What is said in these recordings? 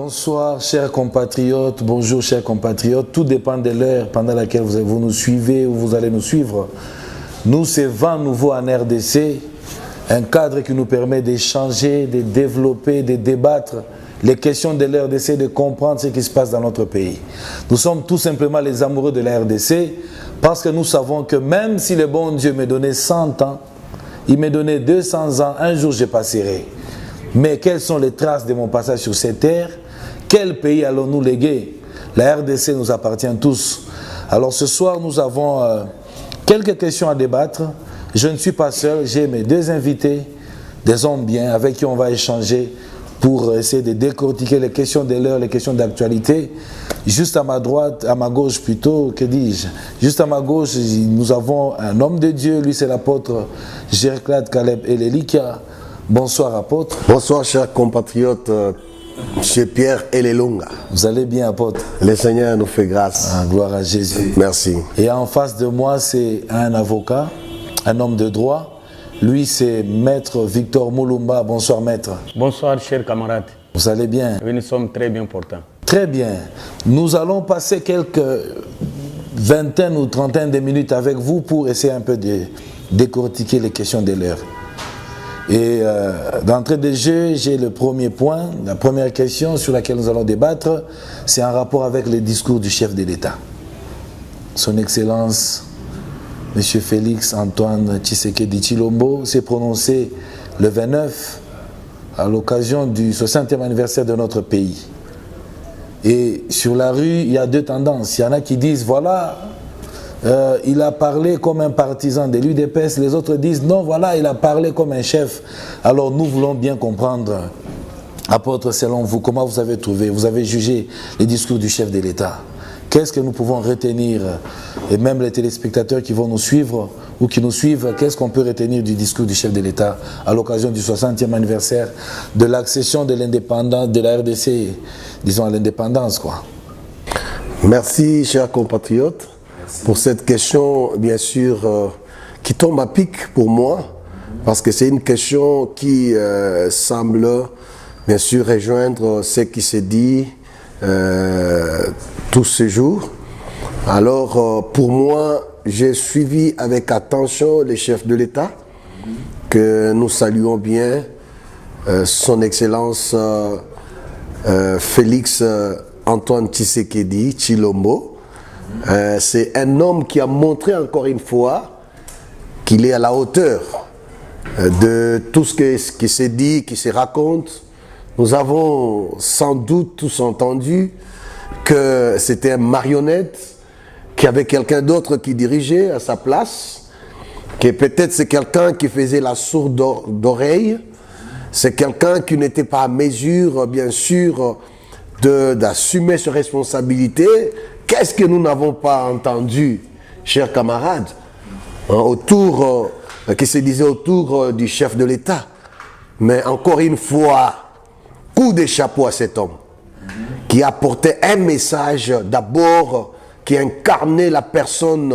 Bonsoir chers compatriotes, bonjour chers compatriotes, tout dépend de l'heure pendant laquelle vous nous suivez ou vous allez nous suivre. Nous, c'est Vent Nouveau en RDC, un cadre qui nous permet d'échanger, de développer, de débattre les questions de l'RDC, de comprendre ce qui se passe dans notre pays. Nous sommes tout simplement les amoureux de la RDC parce que nous savons que même si le bon Dieu me donnait 100 ans, il me donnait 200 ans, un jour je passerai. Mais quelles sont les traces de mon passage sur cette terre? Quel pays allons-nous léguer? La RDC nous appartient tous. Alors ce soir, nous avons quelques questions à débattre. Je ne suis pas seul, j'ai mes deux invités, des hommes bien, avec qui on va échanger pour essayer de décortiquer les questions de l'heure, les questions d'actualité. Juste à ma droite, à ma gauche plutôt, que dis-je? Juste à ma gauche, nous avons un homme de Dieu, lui c'est l'apôtre Gerclade Caleb Elelikia. Bonsoir apôtre. Bonsoir chers compatriotes, chez Pierre Elelonga. Vous allez bien apôtre? Le Seigneur nous fait grâce. Ah, gloire à Jésus. Merci. Et en face de moi, c'est un avocat, un homme de droit. Lui, c'est Maître Victor Moulumba. Bonsoir, Maître. Bonsoir, chers camarades. Vous allez bien? Oui, nous sommes très bien portants. Très bien. Nous allons passer quelques vingtaine ou trentaine de minutes avec vous pour essayer un peu de décortiquer les questions de l'heure. Et d'entrée de jeu, j'ai le premier point, la première question sur laquelle nous allons débattre, c'est en rapport avec le discours du chef de l'État. Son Excellence, M. Félix Antoine Tshisekedi Tshilombo, s'est prononcé le 29 à l'occasion du 60e anniversaire de notre pays. Et sur la rue, il y a deux tendances. Il y en a qui disent, voilà, il a parlé comme un partisan de l'UDPS. Les autres disent, non, voilà, il a parlé comme un chef. Alors nous voulons bien comprendre, apôtre, selon vous, comment vous avez trouvé, vous avez jugé les discours du chef de l'État. Qu'est-ce que nous pouvons retenir, et même les téléspectateurs qui vont nous suivre ou qui nous suivent, qu'est-ce qu'on peut retenir du discours du chef de l'État à l'occasion du 60e anniversaire de l'accession de l'indépendance de la RDC, disons à l'indépendance, quoi. Merci, chers compatriotes, pour cette question, bien sûr, qui tombe à pic pour moi, parce que c'est une question qui semble, bien sûr, rejoindre ce qui s'est dit tous ces jours. Alors, pour moi, j'ai suivi avec attention les chefs de l'État, que nous saluons bien, son Excellence Félix Antoine Tshisekedi Tshilombo. C'est un homme qui a montré encore une fois qu'il est à la hauteur de tout ce qui s'est dit, qui se raconte. Nous avons sans doute tous entendu que c'était une marionnette, qu'il y avait quelqu'un d'autre qui dirigeait à sa place, que peut-être c'est quelqu'un qui faisait la sourde d'oreille, c'est quelqu'un qui n'était pas à mesure, bien sûr, d'assumer ses responsabilités. Qu'est-ce que nous n'avons pas entendu, chers camarades, qui se disait autour du chef de l'État? Mais encore une fois, coup de chapeau à cet homme qui apportait un message d'abord qui incarnait la personne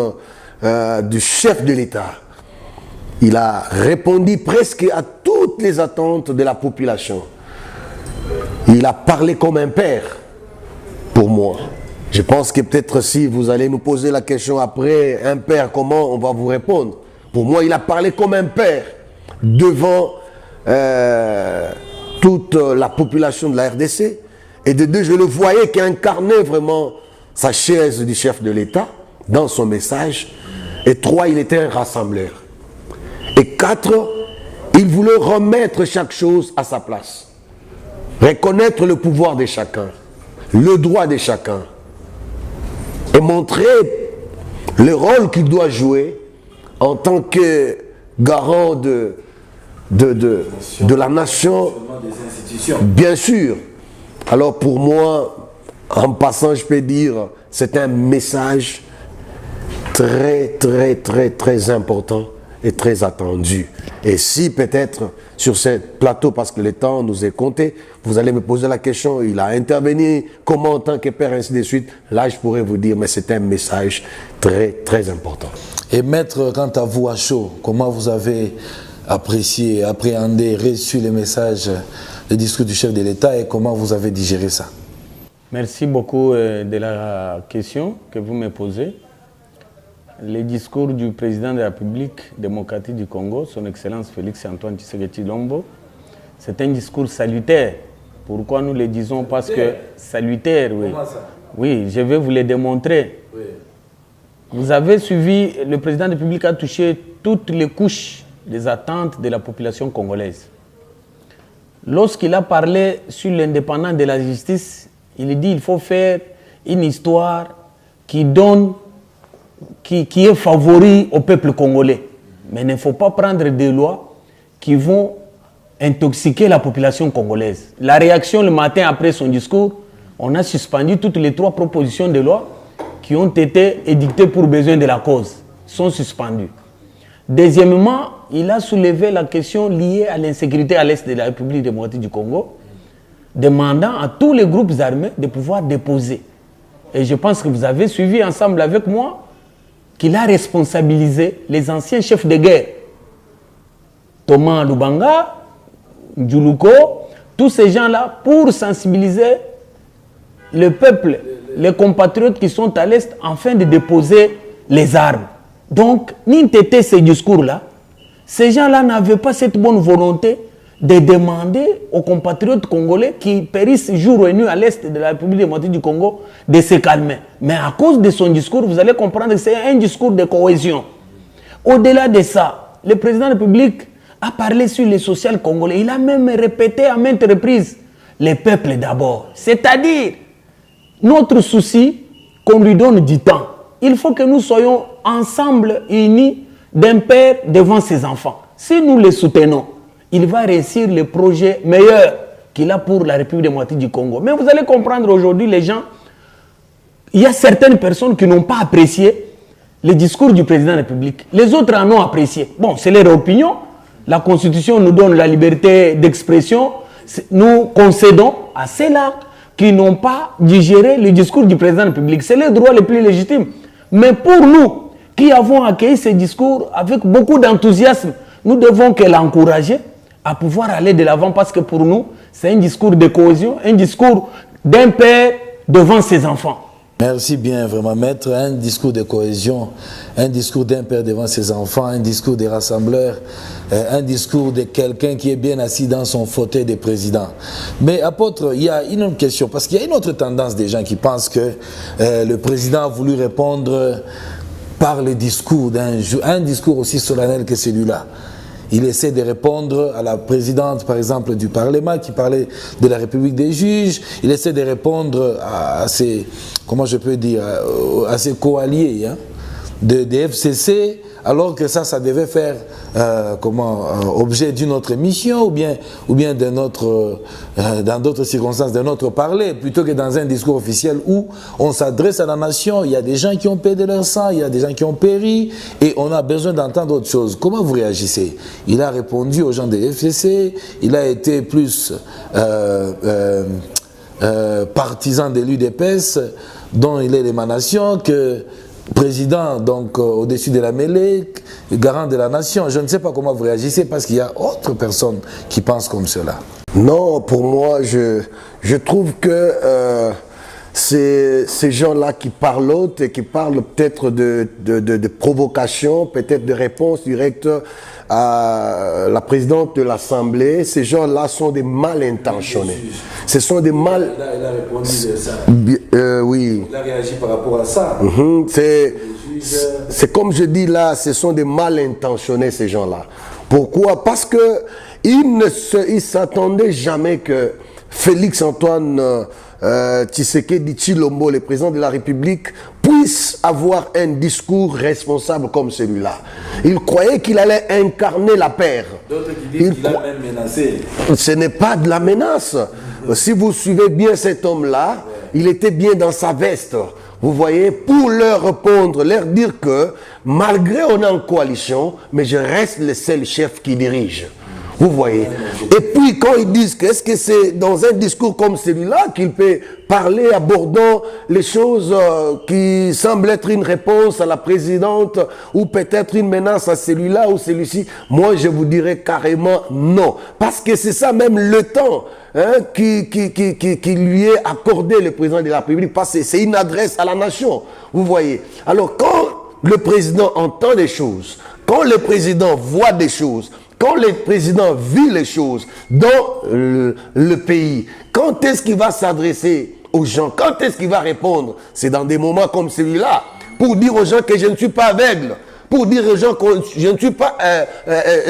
du chef de l'État. Il a répondu presque à toutes les attentes de la population. Il a parlé comme un père pour moi. Je pense que peut-être si vous allez nous poser la question après, un père, comment on va vous répondre? Pour moi, il a parlé comme un père devant toute la population de la RDC. Et de deux, je le voyais qui incarnait vraiment sa chaise du chef de l'État dans son message. Et trois, il était un rassembleur. Et quatre, il voulait remettre chaque chose à sa place. Reconnaître le pouvoir de chacun, le droit de chacun. Et montrer le rôle qu'il doit jouer en tant que garant de la nation. Bien sûr. Alors pour moi, en passant, je peux dire, c'est un message très, très, très, très important et très attendu. Et si peut-être sur ce plateau, parce que le temps nous est compté, vous allez me poser la question, il a intervenu comment en tant que père, ainsi de suite, là je pourrais vous dire, mais c'est un message très, très important. Et maître, quant à vous à chaud, comment vous avez apprécié, appréhendé, reçu les messages, le discours du chef de l'État et comment vous avez digéré ça? Merci beaucoup de la question que vous me posez. Le discours du président de la République démocratique du Congo, son Excellence Félix-Antoine Tshisekedi Tshilombo, c'est un discours salutaire. Pourquoi nous le disons? Parce que salutaire, oui. Comment ça? Oui, je vais vous le démontrer. Oui. Vous avez suivi, le président de la République a touché toutes les couches des attentes de la population congolaise. Lorsqu'il a parlé sur l'indépendance de la justice, il dit qu'il faut faire une histoire qui donne, qui est favori au peuple congolais. Mais il ne faut pas prendre des lois qui vont intoxiquer la population congolaise. La réaction le matin après son discours, on a suspendu toutes les 3 propositions de loi qui ont été édictées pour besoin de la cause, sont suspendues. Deuxièmement, il a soulevé la question liée à l'insécurité à l'est de la République démocratique du Congo, demandant à tous les groupes armés de pouvoir déposer. Et je pense que vous avez suivi ensemble avec moi qu'il a responsabilisé les anciens chefs de guerre, Thomas Lubanga, Djuluko, tous ces gens-là, pour sensibiliser le peuple, les compatriotes qui sont à l'Est, afin de déposer les armes. Donc, n'était ces discours-là, ces gens-là n'avaient pas cette bonne volonté de demander aux compatriotes congolais qui périssent jour et nuit à l'Est de la République démocratique du Congo de se calmer. Mais à cause de son discours, vous allez comprendre que c'est un discours de cohésion. Au-delà de ça, le président de la République a parlé sur les social congolais. Il a même répété à maintes reprises les peuples d'abord. C'est-à-dire, notre souci, qu'on lui donne du temps. Il faut que nous soyons ensemble, unis, d'un père devant ses enfants. Si nous les soutenons, il va réussir le projet meilleur qu'il a pour la République démocratique du Congo. Mais vous allez comprendre aujourd'hui, les gens, il y a certaines personnes qui n'ont pas apprécié le discours du président de la République. Les autres en ont apprécié. Bon, c'est leur opinion. La Constitution nous donne la liberté d'expression. Nous concédons à ceux-là qui n'ont pas digéré le discours du président de la République. C'est le droit le plus légitime. Mais pour nous, qui avons accueilli ce discours avec beaucoup d'enthousiasme, nous devons que l'encourager à pouvoir aller de l'avant parce que pour nous, c'est un discours de cohésion, un discours d'un père devant ses enfants. Merci bien, vraiment, maître. Un discours de cohésion, un discours d'un père devant ses enfants, un discours des rassembleurs, un discours de quelqu'un qui est bien assis dans son fauteuil de président. Mais apôtre, il y a une autre question, parce qu'il y a une autre tendance des gens qui pensent que le président a voulu répondre par le discours un discours aussi solennel que celui-là. Il essaie de répondre à la présidente, par exemple, du Parlement, qui parlait de la République des juges. Il essaie de répondre à ses, comment je peux dire, à ses co-alliés, hein, de FCC, alors que ça devait faire objet d'une autre mission ou bien dans d'autres circonstances de notre parler, plutôt que dans un discours officiel où on s'adresse à la nation. Il y a des gens qui ont payé de leur sang, il y a des gens qui ont péri et on a besoin d'entendre autre chose. Comment vous réagissez? Il a répondu aux gens de FCC, il a été plus partisan de l'UDPS, dont il est l'émanation, que président, donc au-dessus de la mêlée, garant de la nation. Je ne sais pas comment vous réagissez parce qu'il y a autres personnes qui pensent comme cela. Non, pour moi, je trouve que c'est ces gens-là qui parlent et qui parlent peut-être de provocation, peut-être de réponse directe à la présidente de l'Assemblée. Ces gens-là sont des mal intentionnés. Ce sont des mal... Il a répondu de ça. Oui. Il a réagi par rapport à ça. C'est comme je dis là, ce sont des mal intentionnés ces gens-là. Pourquoi? Parce que ils ne s'attendaient jamais que Félix-Antoine Tshisekedi Tshilombo, le président de la République, puisse avoir un discours responsable comme celui-là. Il croyait qu'il allait incarner la paix. D'autres qui disent qu'il a même menacé. Ce n'est pas de la menace. Si vous suivez bien cet homme-là, il était bien dans sa veste. Vous voyez, pour leur répondre, leur dire que malgré on est en coalition, mais je reste le seul chef qui dirige. Vous voyez. Et puis quand ils disent qu'est-ce que c'est dans un discours comme celui-là qu'il peut parler abordant les choses qui semblent être une réponse à la présidente ou peut-être une menace à celui-là ou celui-ci, moi je vous dirais carrément non. Parce que c'est ça même le temps qui lui est accordé, le président de la République, parce que c'est une adresse à la nation. Vous voyez. Alors quand le président entend des choses, quand le président voit des choses, quand le président vit les choses dans le pays, quand est-ce qu'il va s'adresser aux gens? Quand est-ce qu'il va répondre? C'est dans des moments comme celui-là, pour dire aux gens que je ne suis pas aveugle, pour dire aux gens que je ne suis pas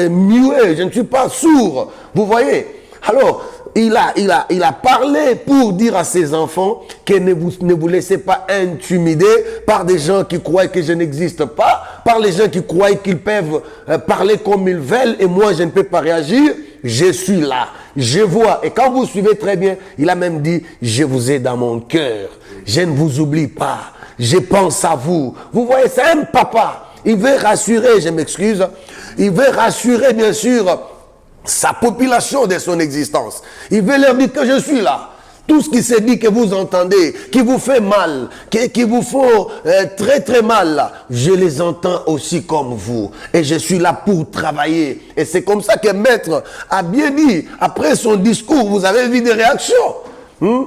muet, je ne suis pas sourd. Vous voyez? Alors, il a parlé pour dire à ses enfants que ne vous laissez pas intimider par des gens qui croient que je n'existe pas, par les gens qui croient qu'ils peuvent parler comme ils veulent et moi je ne peux pas réagir. Je suis là, je vois. Et quand vous suivez très bien, il a même dit, je vous ai dans mon cœur, je ne vous oublie pas, je pense à vous. Vous voyez, c'est un papa. Il veut rassurer, je m'excuse, il veut rassurer bien sûr sa population de son existence. Il veut leur dire que je suis là. Tout ce qui se dit que vous entendez, qui vous fait mal, qui vous faut très très mal, là, je les entends aussi comme vous. Et je suis là pour travailler. Et c'est comme ça que Maître a bien dit, après son discours, vous avez vu des réactions.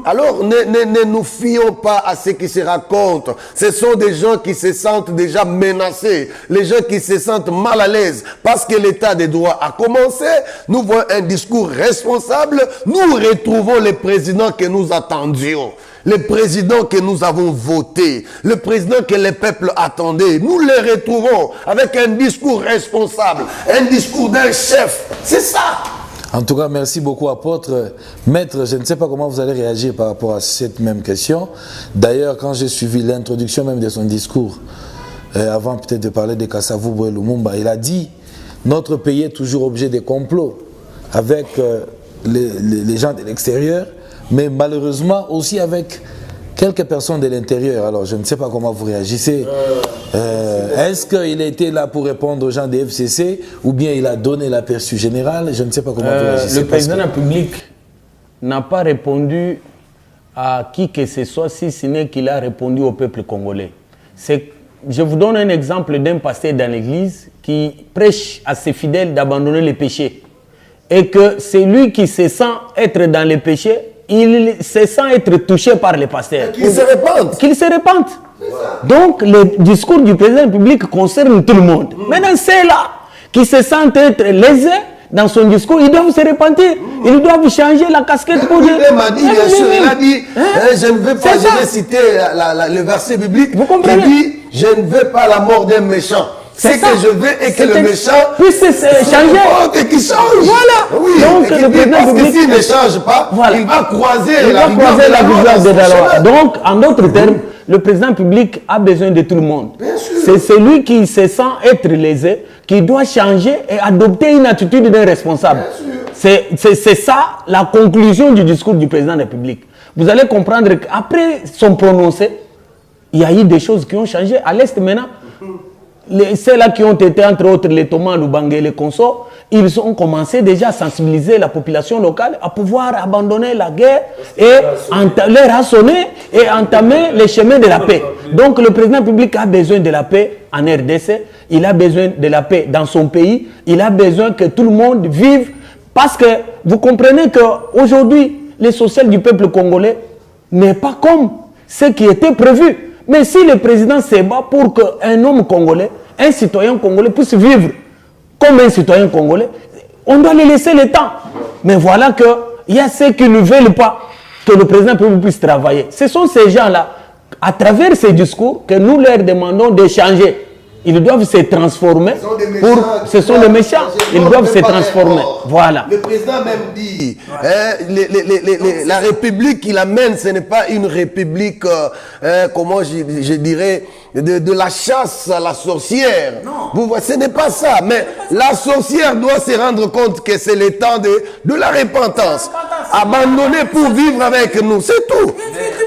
Alors ne nous fions pas à ce qui se raconte. Ce sont des gens qui se sentent déjà menacés, les gens qui se sentent mal à l'aise parce que l'état des droits a commencé. Nous voyons un discours responsable. Nous retrouvons le président que nous attendions, le président que nous avons voté, le président que le peuple attendait. Nous le retrouvons avec un discours responsable, un discours d'un chef. C'est ça. En tout cas, merci beaucoup, apôtre. Maître, je ne sais pas comment vous allez réagir par rapport à cette même question. D'ailleurs, quand j'ai suivi l'introduction même de son discours, avant peut-être de parler de Kasavubu et Lumumba, il a dit « Notre pays est toujours objet de complots avec les gens de l'extérieur, mais malheureusement aussi avec quelques personnes de l'intérieur. » Alors, je ne sais pas comment vous réagissez. Est-ce qu'il était là pour répondre aux gens des FCC ou bien il a donné l'aperçu général? Je ne sais pas comment vous réagissez. Le président de la République n'a pas répondu à qui que ce soit, si ce n'est qu'il a répondu au peuple congolais. Je vous donne un exemple d'un pasteur dans l'église qui prêche à ses fidèles d'abandonner les péchés. Et que c'est lui qui se sent être dans les péchés, il se sent être touché par les pasteurs. Qu'il se répande. Qu'il se répande. Donc, le discours du président de la République concerne tout le monde. Maintenant, ceux-là qui se sentent être lésés dans son discours, ils doivent se repentir. Ils doivent changer la casquette pour dire... Il m'a dit, bien sûr, il a dit, je ne veux pas, je vais citer le verset biblique, vous comprenez? qui dit, je ne veux pas la mort d'un méchant. C'est que je veux et que le méchant puisse changer. Et qu'il change. Voilà. Oui, donc, le président parce public, que s'il ne change pas, voilà, il va croiser la vigueur de la loi. Donc, en d'autres termes, le président public a besoin de tout le monde. C'est celui qui se sent être lésé, qui doit changer et adopter une attitude d'un responsable. C'est ça la conclusion du discours du président de la République. Vous allez comprendre qu'après son prononcé, il y a eu des choses qui ont changé. À l'Est maintenant, ceux-là qui ont été, entre autres, les Thomas, Lubangue et les consorts, ils ont commencé déjà à sensibiliser la population locale à pouvoir abandonner la guerre et les rassonner et entamer les chemins de la paix. Donc le président public a besoin de la paix en RDC, il a besoin de la paix dans son pays, il a besoin que tout le monde vive parce que vous comprenez qu'aujourd'hui, les social du peuple congolais n'est pas comme ce qui était prévu. Mais si le président se bat pour qu'un homme congolais, un citoyen congolais puisse vivre comme un citoyen congolais, on doit lui laisser le temps. Mais voilà qu'il y a ceux qui ne veulent pas que le président puisse travailler. Ce sont ces gens-là, à travers ces discours, que nous leur demandons de changer. Ils doivent se transformer. Ce sont des méchants. Ils doivent se transformer. Voilà. Le président même dit, la République qu'il amène, ce n'est pas une République, comment je dirais, de la chasse à la sorcière. Non. Ce n'est pas ça. Mais la sorcière doit se rendre compte que c'est le temps de la repentance. abandonnés pour vivre avec nous, c'est tout.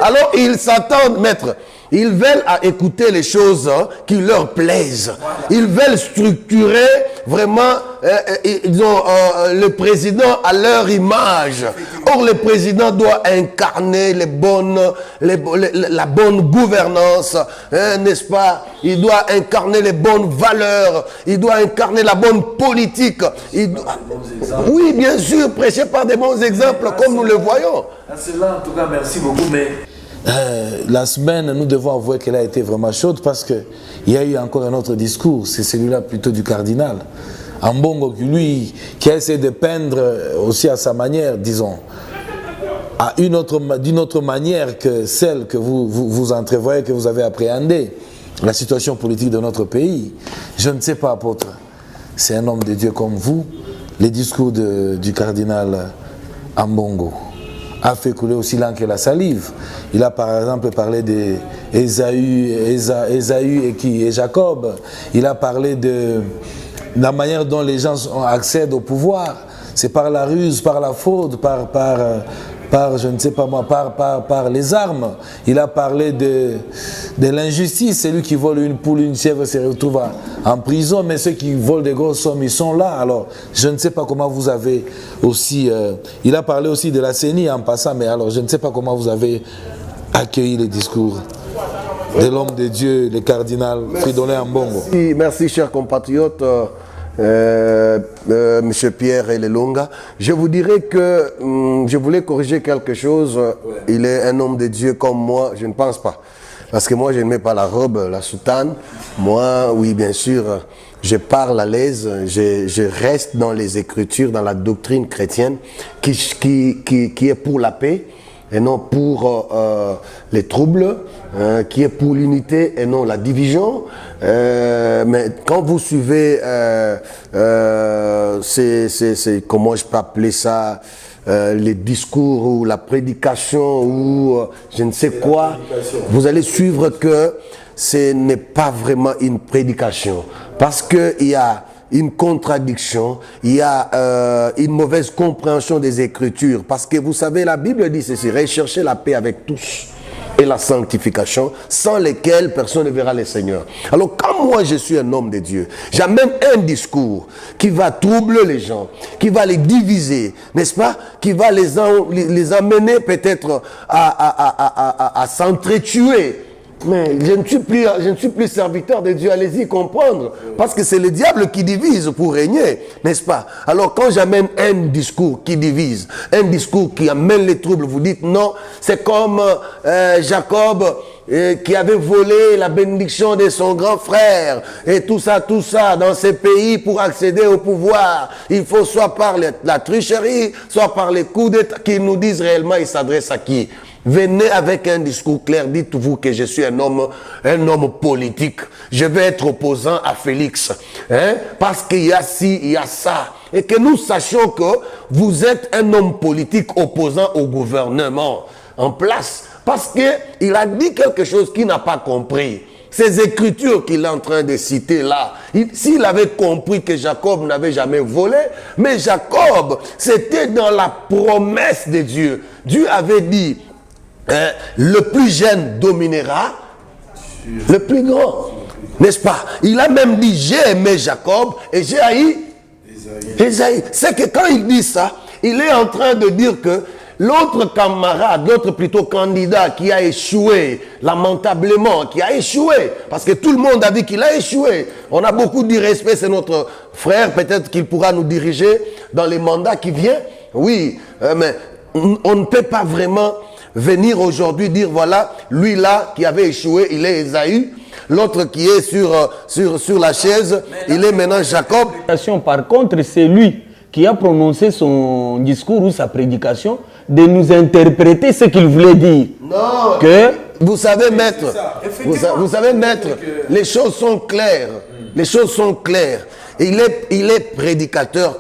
Alors ils s'attendent, maître. Ils veulent à écouter les choses qui leur plaisent. Ils veulent structurer vraiment le président à leur image. Or, le président doit incarner la bonne gouvernance, n'est-ce pas? Il doit incarner les bonnes valeurs. Il doit incarner la bonne politique. Oui, bien sûr, prêcher par des bons exemples, comme nous le voyons. Cela, en tout cas, merci beaucoup, mais... la semaine, nous devons avouer qu'elle a été vraiment chaude parce qu'il y a eu encore un autre discours, c'est celui-là plutôt du cardinal Ambongo, lui, qui a essayé de peindre aussi à sa manière, disons, d'une autre manière que celle que vous entrevoyez, que vous avez appréhendée, la situation politique de notre pays. Je ne sais pas, apôtre, c'est un homme de Dieu comme vous, les discours du cardinal Ambongo a fait couler aussi l'encre et la salive. Il a par exemple parlé d'Ésaü et Jacob. Il a parlé de la manière dont les gens accèdent au pouvoir. C'est par la ruse, par la fraude, par je ne sais pas moi, par les armes. Il a parlé de l'injustice. Celui qui vole une poule, une chèvre se retrouve en prison, mais ceux qui volent des grosses sommes, ils sont là. Alors, je ne sais pas comment vous avez aussi... il a parlé aussi de la CENI en passant, mais alors je ne sais pas comment vous avez accueilli les discours de l'homme de Dieu, le cardinal Fridolin Ambongo. Merci, chers compatriotes. Monsieur Pierre et Lelonga, je vous dirais que je voulais corriger quelque chose. Il est un homme de Dieu comme moi, je ne pense pas. Parce que moi, je ne mets pas la robe, la soutane. Moi, oui, bien sûr, je parle à l'aise. Je reste dans les Écritures, dans la doctrine chrétienne qui est pour la paix et non pour les troubles, qui est pour l'unité et non la division. Mais quand vous suivez, comment je peux appeler ça, les discours ou la prédication ou je ne sais quoi, vous allez suivre que ce n'est pas vraiment une prédication. Parce qu'il y a une contradiction, il y a une mauvaise compréhension des Écritures. Parce que vous savez, la Bible dit ceci, recherchez la paix avec tous et la sanctification, sans lesquelles personne ne verra le Seigneur. Alors, quand moi je suis un homme de Dieu, j'amène un discours qui va troubler les gens, qui va les diviser, n'est-ce pas? Qui va les amener peut-être à s'entretuer. Mais je ne suis plus serviteur de Dieu, allez-y comprendre. Parce que c'est le diable qui divise pour régner, n'est-ce pas? Alors quand j'amène un discours qui divise, un discours qui amène les troubles, vous dites non, c'est comme Jacob qui avait volé la bénédiction de son grand frère et tout ça dans ces pays pour accéder au pouvoir. Il faut soit par la tricherie, soit par les coups d'État qui nous disent réellement il s'adresse à qui? Venez avec un discours clair, dites-vous que je suis un homme politique. Je vais être opposant à Félix. Parce qu'il y a ci, il y a ça. Et que nous sachions que vous êtes un homme politique opposant au gouvernement en place. Parce qu'il a dit quelque chose qu'il n'a pas compris. Ces écritures qu'il est en train de citer là, s'il avait compris que Jacob n'avait jamais volé, mais Jacob, c'était dans la promesse de Dieu. Dieu avait dit, le plus jeune dominera le plus grand, n'est-ce pas? Il a même dit, j'ai aimé Jacob et j'ai haï Ésaïe. C'est que quand il dit ça, il est en train de dire que l'autre camarade, l'autre plutôt candidat qui a échoué lamentablement, qui a échoué, parce que tout le monde a dit qu'il a échoué. On a beaucoup d'irrespect, c'est notre frère, peut-être qu'il pourra nous diriger dans les mandats qui viennent. Oui, mais on ne peut pas vraiment venir aujourd'hui dire voilà, lui là qui avait échoué, il est Ésaü, l'autre qui est sur la chaise, il est maintenant Jacob. Par contre, c'est lui qui a prononcé son discours ou sa prédication de nous interpréter ce qu'il voulait dire. Non, que vous savez maître, vous savez maître, les choses sont claires, les choses sont claires. Il est prédicateur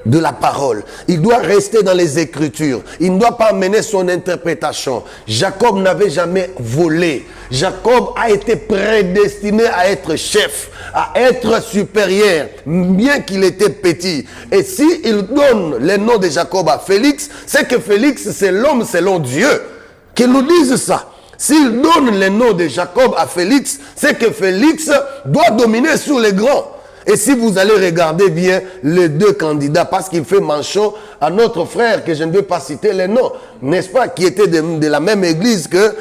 de la parole. Il doit rester dans les Écritures. Il ne doit pas mener son interprétation. Jacob n'avait jamais volé. Jacob a été prédestiné à être chef, à être supérieur, bien qu'il était petit. Et s'il donne le nom de Jacob à Félix, c'est que Félix, c'est l'homme selon Dieu. Qu'il nous dise ça. S'il donne le nom de Jacob à Félix, c'est que Félix doit dominer sur les grands. Et si vous allez regarder bien les deux candidats, parce qu'il fait mention à notre frère, que je ne vais pas citer les noms, n'est-ce pas, qui était de la même église que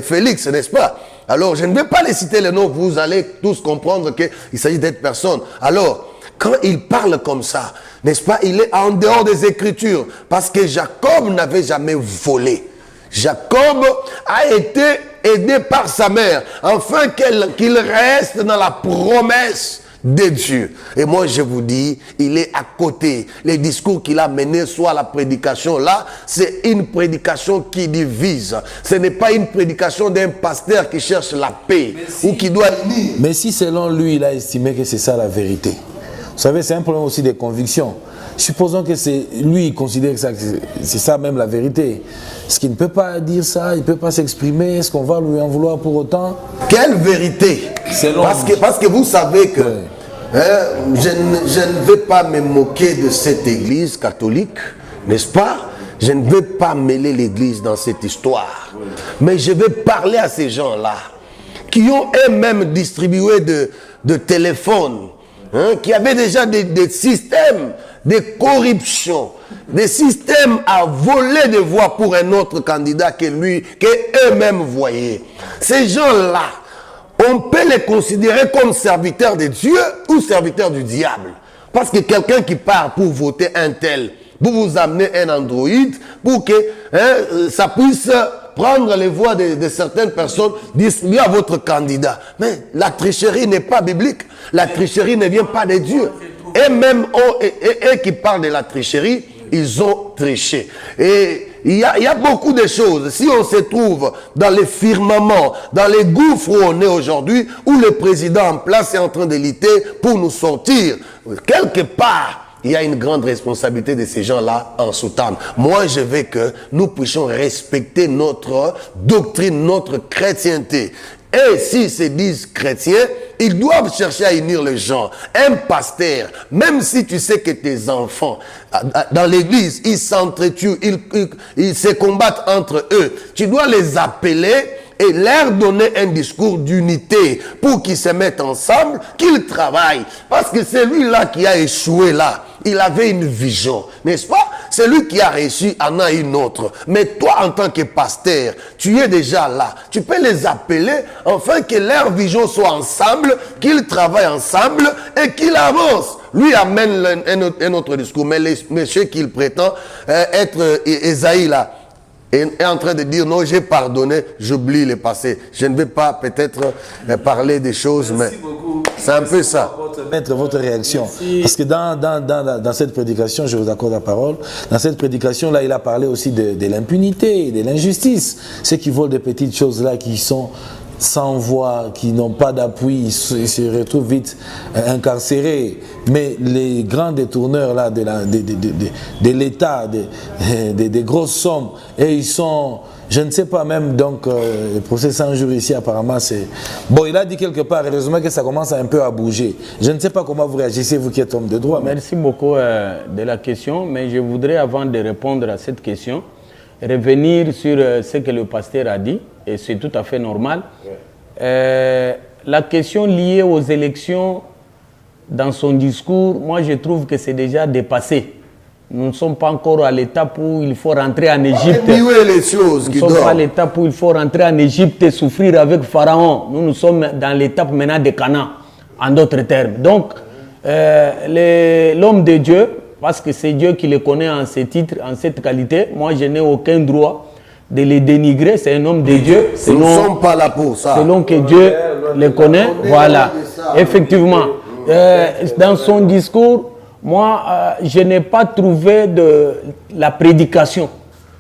Félix, n'est-ce pas? Alors, je ne vais pas les citer les noms, vous allez tous comprendre qu'il s'agit d'être personne. Alors, quand il parle comme ça, n'est-ce pas, il est en dehors des Écritures, parce que Jacob n'avait jamais volé. Jacob a été aidé par sa mère, afin qu'il reste dans la promesse de Dieu. Et moi, je vous dis, il est à côté. Les discours qu'il a menés, soit la prédication là, c'est une prédication qui divise. Ce n'est pas une prédication d'un pasteur qui cherche la paix ou qui doit unir. Mais si selon lui, il a estimé que c'est ça la vérité. Vous savez, c'est un problème aussi des convictions. Supposons que c'est lui, il considère que c'est ça même la vérité. Est-ce qu'il ne peut pas dire ça? Il ne peut pas s'exprimer? Est-ce qu'on va lui en vouloir pour autant? Quelle vérité? Parce que vous savez que je ne vais pas me moquer de cette église catholique, n'est-ce pas? Je ne veux pas mêler l'église dans cette histoire. Mais je vais parler à ces gens-là qui ont eux-mêmes distribué de téléphones, qui avaient déjà des systèmes de corruption, des systèmes à voler des voix pour un autre candidat que eux-mêmes voyaient. Ces gens-là, on peut les considérer comme serviteurs de Dieu ou serviteurs du diable. Parce que quelqu'un qui part pour voter un tel, vous vous amenez un Android pour que ça puisse prendre les voix de certaines personnes, distribuer à votre candidat. Mais la tricherie n'est pas biblique. La tricherie ne vient pas de Dieu. Et même eux qui parlent de la tricherie, ils ont triché. Et il y a beaucoup de choses. Si on se trouve dans les firmaments, dans les gouffres où on est aujourd'hui, où le président en place est en train de lutter pour nous sortir, quelque part, il y a une grande responsabilité de ces gens-là en soutane. Moi, je veux que nous puissions respecter notre doctrine, notre chrétienté. Et s'ils se disent chrétiens, ils doivent chercher à unir les gens. Un pasteur, même si tu sais que tes enfants, dans l'église, ils s'entretuent, ils se combattent entre eux, tu dois les appeler et leur donner un discours d'unité pour qu'ils se mettent ensemble, qu'ils travaillent. Parce que celui-là qui a échoué là, il avait une vision, n'est-ce pas? Celui qui a réussi en a une autre. Mais toi, en tant que pasteur, tu es déjà là. Tu peux les appeler afin que leur vision soit ensemble, qu'ils travaillent ensemble et qu'ils avancent. Lui amène un autre discours. Mais les messieurs qu'il prétend être Esaïe là, est en train de dire non, j'ai pardonné, j'oublie le passé. Je ne vais pas peut-être parler des choses, mais c'est un peu ça. Mettre votre réaction. Merci. Parce que dans cette prédication, je vous accorde la parole, dans cette prédication-là, il a parlé aussi de l'impunité, de l'injustice. Ceux qui volent des petites choses-là, qui sont sans voix, qui n'ont pas d'appui, ils se retrouvent vite incarcérés. Mais les grands détourneurs là, de l'État, des grosses sommes, et ils sont, je ne sais pas même, donc le procès 100 jours ici apparemment c'est... Bon, il a dit quelque part, heureusement que ça commence un peu à bouger. Je ne sais pas comment vous réagissez, vous qui êtes homme de droit. Merci beaucoup de la question, mais je voudrais, avant de répondre à cette question, revenir sur ce que le pasteur a dit, et c'est tout à fait normal. La question liée aux élections, dans son discours, moi je trouve que c'est déjà dépassé. Nous ne sommes pas encore à l'étape où il faut rentrer en Égypte. Nous ne sommes pas à l'étape où il faut rentrer en Égypte et souffrir avec Pharaon. Nous sommes dans l'étape maintenant de Canaan, en d'autres termes. Donc, l'homme de Dieu, parce que c'est Dieu qui le connaît en ce titre, en cette qualité, moi je n'ai aucun droit de les dénigrer, c'est un homme de Dieu. Nous ne sommes pas là pour ça. Selon que Dieu le connaît, voilà. Effectivement, dans son discours, moi, je n'ai pas trouvé de la prédication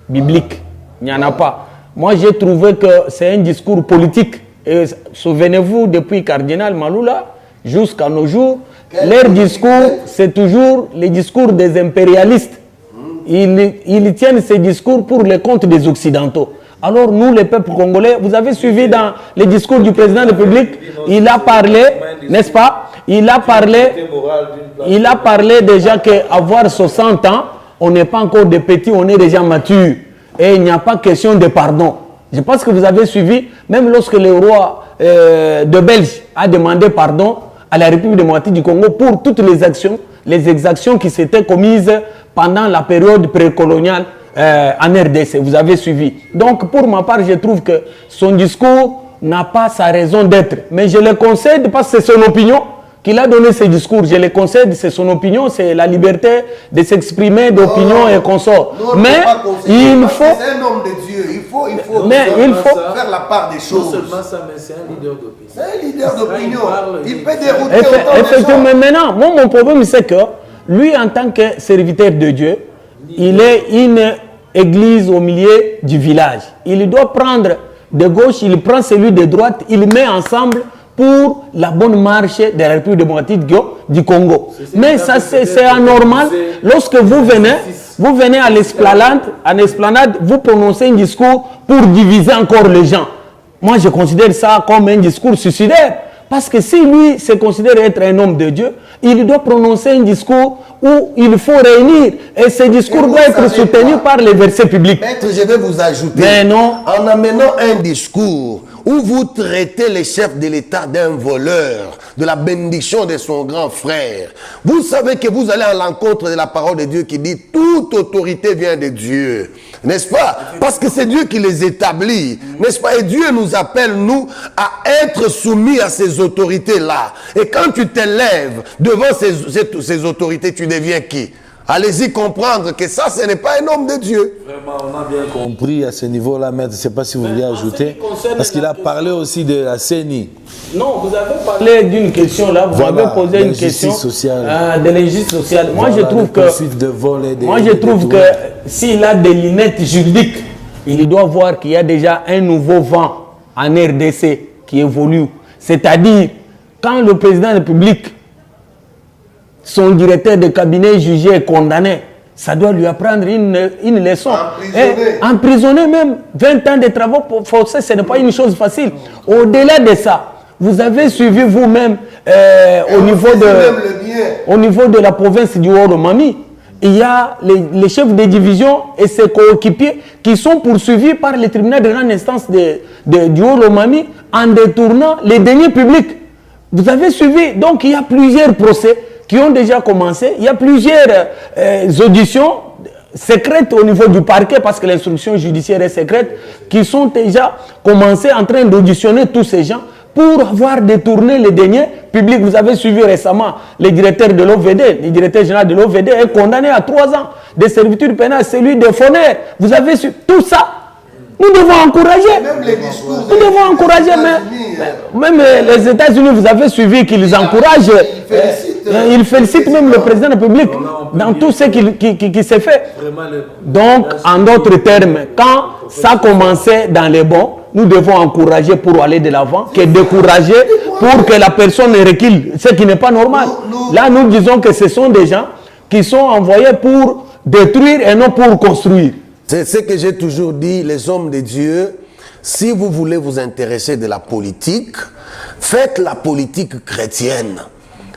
biblique. Il n'y en a pas. Moi, j'ai trouvé que c'est un discours politique. Et souvenez-vous, depuis Cardinal Maaloula, jusqu'à nos jours, Leur discours, c'est toujours les discours des impérialistes. Ils tiennent ces discours pour le compte des Occidentaux. Alors nous, les peuples congolais, vous avez suivi dans les discours du président de la République, il a parlé, n'est-ce pas? Il a parlé déjà qu'avoir 60 ans, on n'est pas encore des petits, on est déjà mature. Et il n'y a pas question de pardon. Je pense que vous avez suivi, même lorsque le roi de Belge a demandé pardon à la République démocratique du Congo pour toutes les exactions qui s'étaient commises pendant la période précoloniale en RDC. Vous avez suivi. Donc, pour ma part, je trouve que son discours n'a pas sa raison d'être. Mais je le concède parce que c'est son opinion qu'il a donné ce discours. Je le concède, c'est son opinion, c'est la liberté de s'exprimer d'opinion et consort. Mais il faut... C'est un homme de Dieu. Il faut faire la part des choses. Non seulement ça, mais c'est un leader d'opinion. C'est un leader d'opinion. Il peut dérouter autant de effectivement, gens. mais maintenant, moi, mon problème, c'est que lui, en tant que serviteur de Dieu, il est une église au milieu du village. Il doit prendre de gauche, il prend celui de droite, il met ensemble pour la bonne marche de la République démocratique du Congo. Mais ça, c'est anormal. Lorsque vous venez à l'esplanade, vous prononcez un discours pour diviser encore les gens. Moi, je considère ça comme un discours suicidaire. Parce que si lui se considère être un homme de Dieu, il doit prononcer un discours où il faut réunir. Et ce discours doit être soutenu par les versets publics. Maître, je vais vous ajouter. Mais non. En amenant un discours où vous traitez le chef de l'État d'un voleur, de la bénédiction de son grand frère, vous savez que vous allez à l'encontre de la parole de Dieu qui dit toute autorité vient de Dieu. N'est-ce pas? Parce que c'est Dieu qui les établit. N'est-ce pas? Et Dieu nous appelle, nous, à être soumis à ces autorités-là. Et quand tu t'élèves devant ces autorités, tu deviens qui? Allez-y comprendre que ça, ce n'est pas un homme de Dieu. Vraiment, on a bien compris à ce niveau-là, maître. Je ne sais pas si vous voulez ajouter. Parce qu'il a parlé aussi de la CENI. Non, vous avez parlé d'une question là. Vous avez posé une question de l'injustice sociale. Moi, je trouve que s'il a des lunettes juridiques, il doit voir qu'il y a déjà un nouveau vent en RDC qui évolue. C'est-à-dire, quand le président de la République, son directeur de cabinet jugé et condamné, ça doit lui apprendre une leçon. Emprisonné même, 20 ans de travaux forcés, ce n'est pas une chose facile. Au-delà de ça, vous avez suivi vous-même au niveau de la province du Haut-Romami, il y a les chefs de division et ses coéquipiers qui sont poursuivis par le tribunal de grande instance du Haut-Romami en détournant les deniers publics. Vous avez suivi, donc il y a plusieurs procès qui ont déjà commencé. Il y a plusieurs auditions secrètes au niveau du parquet, parce que l'instruction judiciaire est secrète, qui sont déjà commencées en train d'auditionner tous ces gens pour avoir détourné les deniers publics. Vous avez suivi récemment le directeur de l'OVD, le directeur général de l'OVD est condamné à 3 ans de servitude pénale, celui de Foner. Vous avez suivi tout ça. Nous devons encourager. Nous devons encourager. Même les États-Unis, vous avez suivi qu'ils encouragent. Ils félicitent même le président de la République dans tout ce qui s'est fait. Donc, en d'autres termes, quand ça commençait dans les bons, nous devons encourager pour aller de l'avant, que décourager pour que la personne recule, ce qui n'est pas normal. Là, nous disons que ce sont des gens qui sont envoyés pour détruire et non pour construire. C'est ce que j'ai toujours dit, les hommes de Dieu, si vous voulez vous intéresser de la politique, faites la politique chrétienne.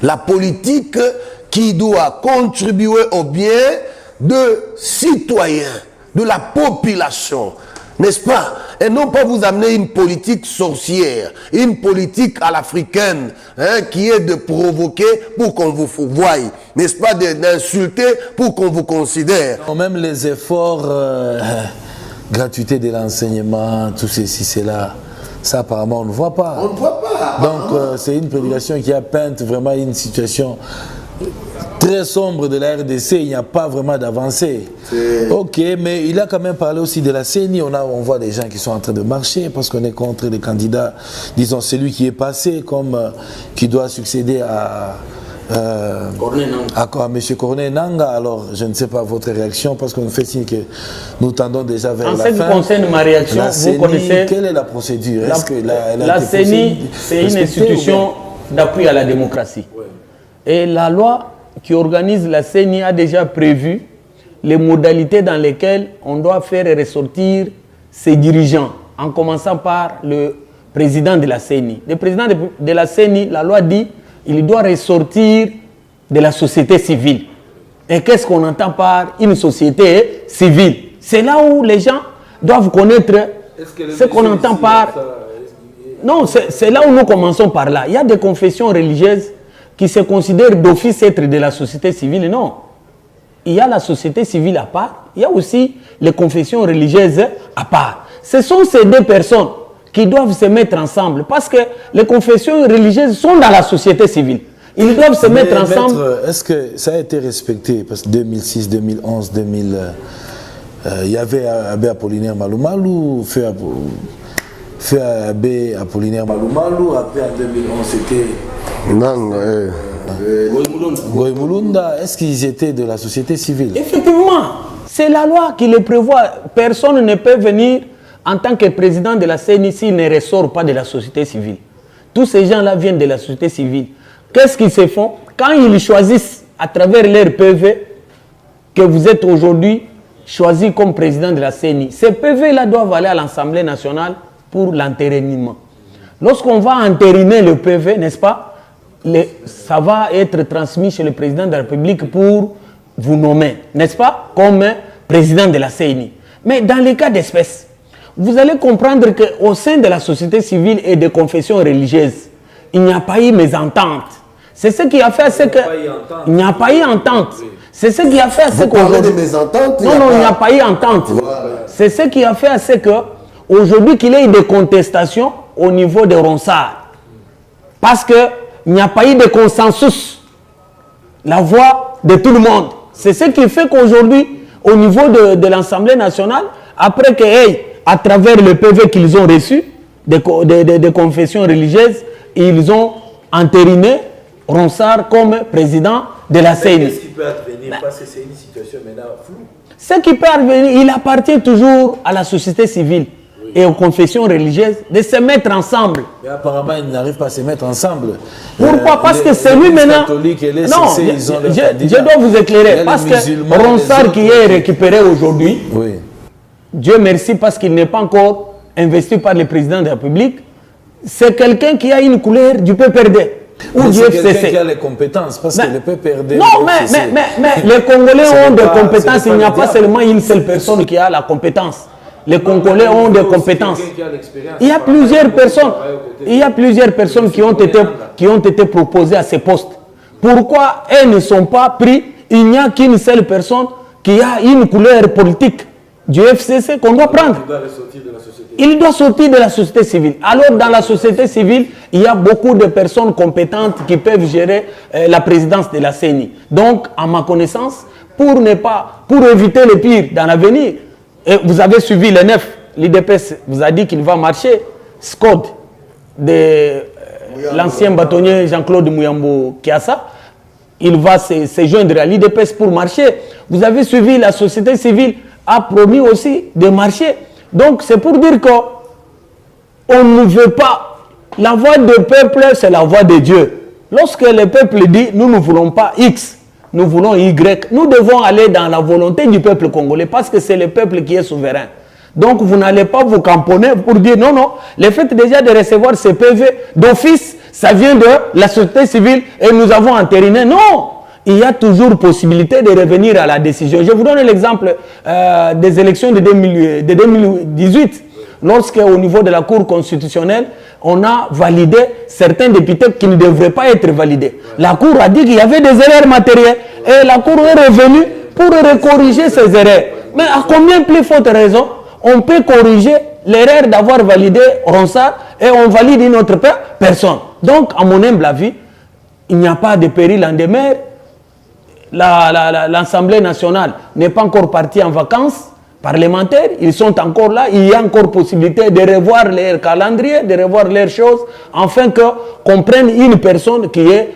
La politique qui doit contribuer au bien de citoyens, de la population, n'est-ce pas? Et non pas vous amener une politique sorcière, une politique à l'africaine, qui est de provoquer pour qu'on vous voie, n'est-ce pas, d'insulter pour qu'on vous considère. Même les efforts, gratuité de l'enseignement, tout ceci, cela, ça apparemment on ne voit pas. On ne voit pas. Donc c'est une prédication qui a peint vraiment une situation très sombre de la RDC, il n'y a pas vraiment d'avancée. Ok, mais il a quand même parlé aussi de la CENI. On voit des gens qui sont en train de marcher parce qu'on est contre les candidats, disons celui qui est passé comme qui doit succéder à M. Corneille Nangaa. Alors, je ne sais pas votre réaction parce qu'on fait signe que nous tendons déjà vers la fin. En ce qui concerne ma réaction, vous connaissez... Quelle est la procédure? La CENI, c'est une institution d'appui à la démocratie. Et la loi qui organise la CENI a déjà prévu les modalités dans lesquelles on doit faire ressortir ses dirigeants, en commençant par le président de la CENI. Le président de la CENI, la loi dit, il doit ressortir de la société civile. Et qu'est-ce qu'on entend par une société civile? C'est là où les gens doivent connaître ce qu'on entend par... Non, c'est là où nous commençons par là. Il y a des confessions religieuses qui se considèrent d'office être de la société civile. Non. Il y a la société civile à part, il y a aussi les confessions religieuses à part. Ce sont ces deux personnes qui doivent se mettre ensemble parce que les confessions religieuses sont dans la société civile. Ils doivent se mettre ensemble. Est-ce que ça a été respecté? Parce que 2006, 2011, 2000, il y avait Abbé Apollinaire Malumalu, fait Abbé Apollinaire Malumalu, après en 2011 c'était... Non, Goy Mulunda. Est-ce qu'ils étaient de la société civile? Effectivement, c'est la loi qui le prévoit. Personne ne peut venir en tant que président de la CENI s'il ne ressort pas de la société civile. Tous ces gens-là viennent de la société civile. Qu'est-ce qu'ils se font? Quand ils choisissent à travers leur PV que vous êtes aujourd'hui choisi comme président de la CENI, ces PV-là doivent aller à l'Assemblée nationale pour l'entérinement. Lorsqu'on va entériner le PV, n'est-ce pas, ça va être transmis chez le président de la République pour vous nommer, n'est-ce pas, comme président de la CENI. Mais dans les cas d'espèce, vous allez comprendre qu'au sein de la société civile et des confessions religieuses, il n'y a pas eu mésentente. C'est ce qui a fait à ce que... Il n'y a pas eu entente. C'est ce qui a fait à ce qu'aujourd'hui... Non, il n'y a pas eu entente. C'est ce qui a fait à ce qu'aujourd'hui qu'il y ait des contestations au niveau de Ronsard. Parce qu'il n'y a pas eu de consensus. La voix de tout le monde. C'est ce qui fait qu'aujourd'hui, au niveau de l'Assemblée nationale, après que, à travers le PV qu'ils ont reçu, des confessions religieuses, ils ont entériné Ronsard comme président de la CENI. Qu'est-ce qui peut advenir? Parce que c'est une situation maintenant floue. Ce qui peut advenir, il appartient toujours à la société civile et aux confessions religieuses de se mettre ensemble. Mais apparemment, ils n'arrivent pas à se mettre ensemble. Pourquoi? Parce que c'est lui maintenant... Et les non, CC, ils ont je dois vous éclairer. Parce que Ronsard qui est récupéré aujourd'hui, oui. Dieu merci parce qu'il n'est pas encore investi par le président de la République, c'est quelqu'un qui a une couleur du PPRD. Ou du FCC. C'est quelqu'un qui a les compétences, parce que le PPRD... Non, mais les Congolais ont des compétences. Il n'y a pas seulement une seule personne qui a la compétence. Les Congolais ont des compétences. Il y a plusieurs personnes. Il y a plusieurs personnes qui ont été proposées à ces postes. Pourquoi elles ne sont pas prises? Il n'y a qu'une seule personne qui a une couleur politique du FCC qu'on doit prendre. Il doit sortir de la société civile. Alors, dans la société civile, il y a beaucoup de personnes compétentes qui peuvent gérer la présidence de la CENI. Donc, à ma connaissance, pour éviter le pire dans l'avenir, vous avez suivi le 9, l'IDPS vous a dit qu'il va marcher. SCOD de l'ancien bâtonnier Jean-Claude Mouyambo Kiassa, il va se joindre à l'IDPS pour marcher. Vous avez suivi, la société civile a promis aussi de marcher. Donc c'est pour dire qu'on ne veut pas. La voix du peuple, c'est la voix de Dieu. Lorsque le peuple dit, nous ne voulons pas X, nous voulons Y, nous devons aller dans la volonté du peuple congolais parce que c'est le peuple qui est souverain. Donc vous n'allez pas vous camponner pour dire non, non, le fait déjà de recevoir ces PV d'office, ça vient de la société civile et nous avons entériné. Non! Il y a toujours possibilité de revenir à la décision. Je vous donne l'exemple des élections de 2018, lorsque au niveau de la Cour constitutionnelle, on a validé certains députés qui ne devraient pas être validés. La Cour a dit qu'il y avait des erreurs matérielles et la Cour est revenue pour corriger ces erreurs. Mais à combien plus forte raison on peut corriger l'erreur d'avoir validé Ronsard et on valide une autre personne? Donc, à mon humble avis, il n'y a pas de péril en demeure. L'Assemblée nationale n'est pas encore partie en vacances parlementaires, ils sont encore là, il y a encore possibilité de revoir leur calendrier, de revoir leurs choses, afin qu'on prenne une personne qui est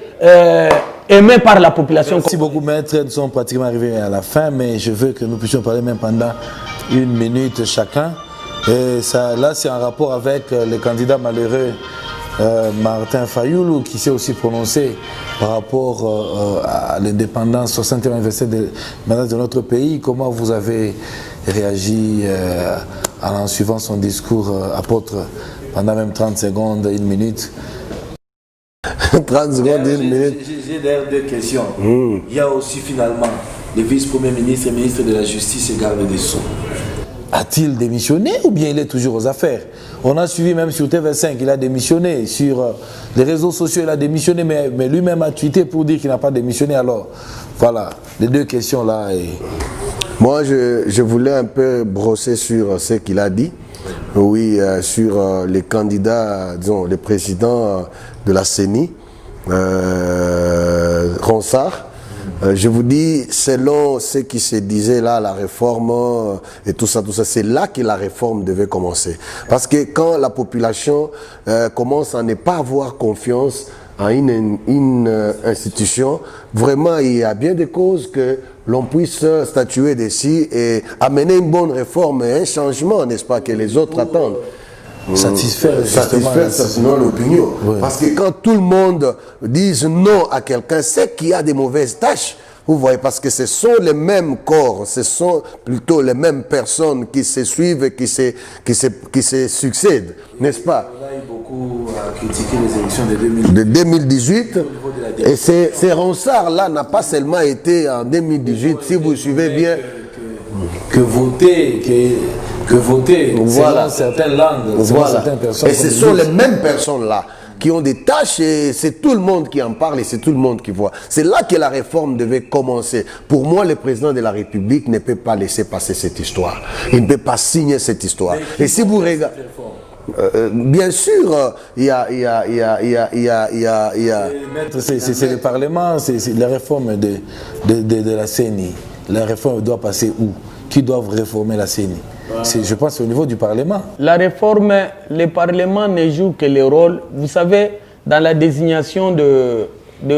aimée par la population. Merci beaucoup maître, nous sommes pratiquement arrivés à la fin, mais je veux que nous puissions parler même pendant 1 minute chacun. Et ça, là c'est en rapport avec les candidats malheureux Martin Fayoulou, qui s'est aussi prononcé par rapport à l'indépendance, 60e anniversaire de notre pays. Comment vous avez réagi en suivant son discours, apôtre, pendant même 30 secondes, 1 minute? 30 secondes, 1 minute. J'ai d'ailleurs 2 questions. Il y a aussi finalement le vice-premier ministre et ministre de la Justice et garde des Sceaux. A-t-il démissionné ou bien il est toujours aux affaires? On a suivi même sur TV5, il a démissionné. Sur les réseaux sociaux, il a démissionné, mais lui-même a tweeté pour dire qu'il n'a pas démissionné. Alors, voilà, les 2 questions là. Moi, je voulais un peu brosser sur ce qu'il a dit. Oui, sur les candidats, disons, les présidents de la CENI, Ronsard. Je vous dis, selon ce qui se disait là, la réforme et tout ça, c'est là que la réforme devait commencer. Parce que quand la population commence à ne pas avoir confiance en une institution, vraiment, il y a bien des causes que l'on puisse statuer dessus et amener une bonne réforme et un changement, n'est-ce pas, que les autres attendent. Satisfaire sinon l'opinion. Oui. Parce que quand tout le monde dit non à quelqu'un, c'est qu'il y a des mauvaises tâches. Vous voyez, parce que ce sont les mêmes corps, ce sont plutôt les mêmes personnes qui se suivent et qui se succèdent, n'est-ce pas? On a eu beaucoup à critiquer les élections de 2018. Et ces Ronsard-là n'a pas seulement été en 2018, si vous suivez bien. Que voter, voilà, certaines langues, voilà. Certaines personnes. Et ce sont les mêmes personnes-là qui ont des tâches et c'est tout le monde qui en parle et c'est tout le monde qui voit. C'est là que la réforme devait commencer. Pour moi, le président de la République ne peut pas laisser passer cette histoire. Il ne peut pas signer cette histoire. Et si vous regardez... bien sûr, il y a... C'est le Parlement, c'est la réforme de la CENI. La réforme doit passer où? Qui doivent réformer la CENI? Je pense au niveau du Parlement. La réforme, le Parlement ne joue que le rôle, vous savez, dans la désignation de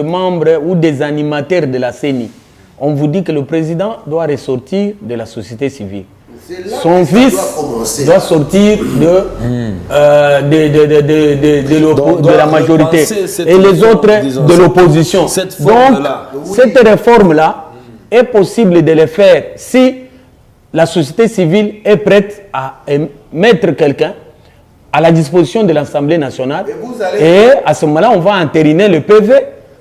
membres ou des animateurs de la CENI. On vous dit que le président doit ressortir de la société civile. Son fils doit sortir de la majorité et les autres de l'opposition. Donc, cette réforme-là est possible de le faire si la société civile est prête à mettre quelqu'un à la disposition de l'Assemblée nationale. Et à ce moment-là, on va entériner le PV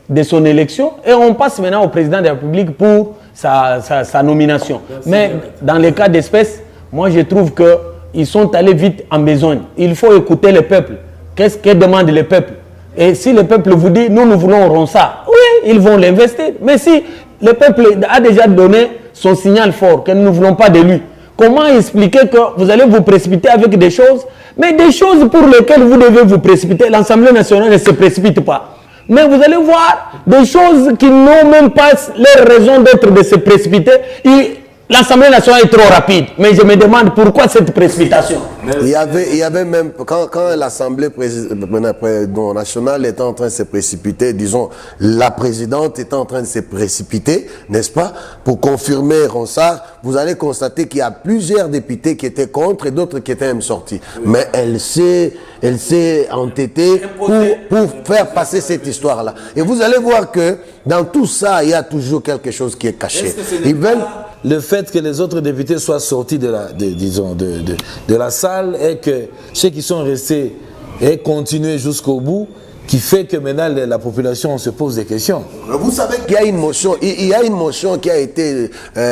de son élection et on passe maintenant au président de la République pour sa nomination. Mais dans les cas d'espèce, moi je trouve qu'ils sont allés vite en besogne. Il faut écouter le peuple. Qu'est-ce que demande le peuple? Et si le peuple vous dit, nous voulons Ronsard, oui, ils vont l'investir. Mais si le peuple a déjà donné son signal fort, que nous ne voulons pas de lui, comment expliquer que vous allez vous précipiter avec des choses, mais des choses pour lesquelles vous devez vous précipiter, l'Assemblée nationale ne se précipite pas. Mais vous allez voir des choses qui n'ont même pas leur raison d'être de se précipiter. L'Assemblée nationale est trop rapide. Mais je me demande pourquoi cette précipitation. Il y avait même, quand l'Assemblée nationale était en train de se précipiter, disons, la présidente était en train de se précipiter, n'est-ce pas, pour confirmer Ronsard, vous allez constater qu'il y a plusieurs députés qui étaient contre et d'autres qui étaient même sortis. Oui. Mais elle s'est entêtée pour faire passer cette histoire-là. Et vous allez voir que dans tout ça, il y a toujours quelque chose qui est caché. Ils veulent... Le fait que les autres députés soient sortis de la salle et que ceux qui sont restés aient continué jusqu'au bout, qui fait que maintenant la population se pose des questions. Vous savez qu'il y a une motion, qui a été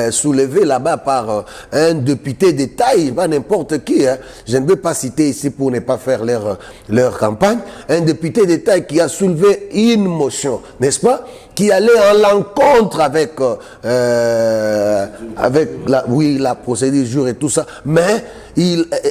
soulevée là-bas par un député de taille, pas n'importe qui, hein. Je ne veux pas citer ici pour ne pas faire leur campagne, un député de taille qui a soulevé une motion, n'est-ce pas, qui allait en l'encontre avec la procédure et tout ça, mais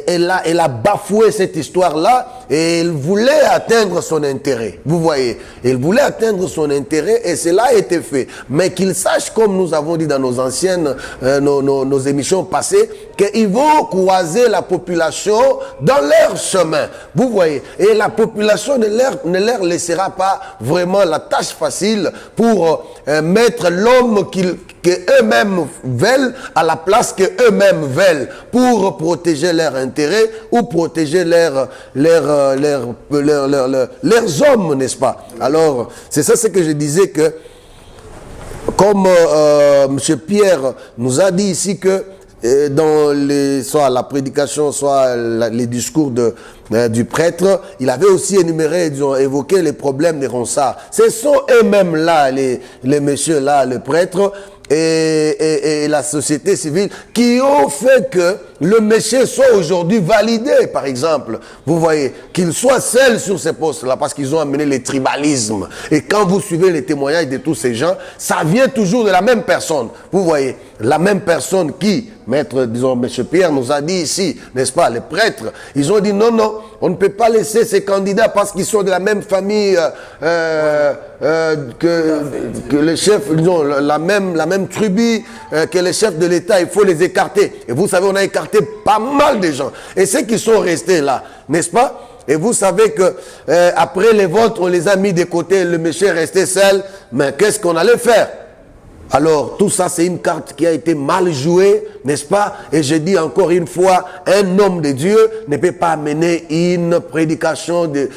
elle a bafoué cette histoire-là et elle voulait atteindre son intérêt. Vous voyez, elle voulait atteindre son intérêt et cela a été fait. Mais qu'il sache, comme nous avons dit dans nos anciennes, nos émissions passées, qu'ils vont croiser la population dans leur chemin. Vous voyez, et la population ne leur laissera pas vraiment la tâche facile pour mettre l'homme qu'eux-mêmes veulent à la place qu'eux-mêmes veulent pour protéger leurs intérêts ou protéger leurs hommes, n'est-ce pas? Alors, c'est ça ce que je disais que, comme M. Pierre nous a dit ici que dans soit la prédication, soit les discours du prêtre, il avait aussi évoqué les problèmes des Ronsards. Ce sont eux-mêmes là, les messieurs là, le prêtre, et la société civile qui ont fait que le monsieur soit aujourd'hui validé, par exemple. Vous voyez, qu'il soit seul sur ces postes-là parce qu'ils ont amené les tribalismes. Et quand vous suivez les témoignages de tous ces gens, ça vient toujours de la même personne. Vous voyez, la même personne qui, maître, disons, M. Pierre nous a dit ici, n'est-ce pas, les prêtres, ils ont dit non, non, on ne peut pas laisser ces candidats parce qu'ils sont de la même famille que les chefs, disons, la même tribu que les chefs de l'État, il faut les écarter. Et vous savez, on a écarté pas mal de gens. Et ceux qui sont restés là, n'est-ce pas? Et vous savez que après les votes, on les a mis de côté, le monsieur est resté seul. Mais qu'est-ce qu'on allait faire? Alors, tout ça, c'est une carte qui a été mal jouée, n'est-ce pas? Et je dis encore une fois, un homme de Dieu ne peut pas mener une prédication de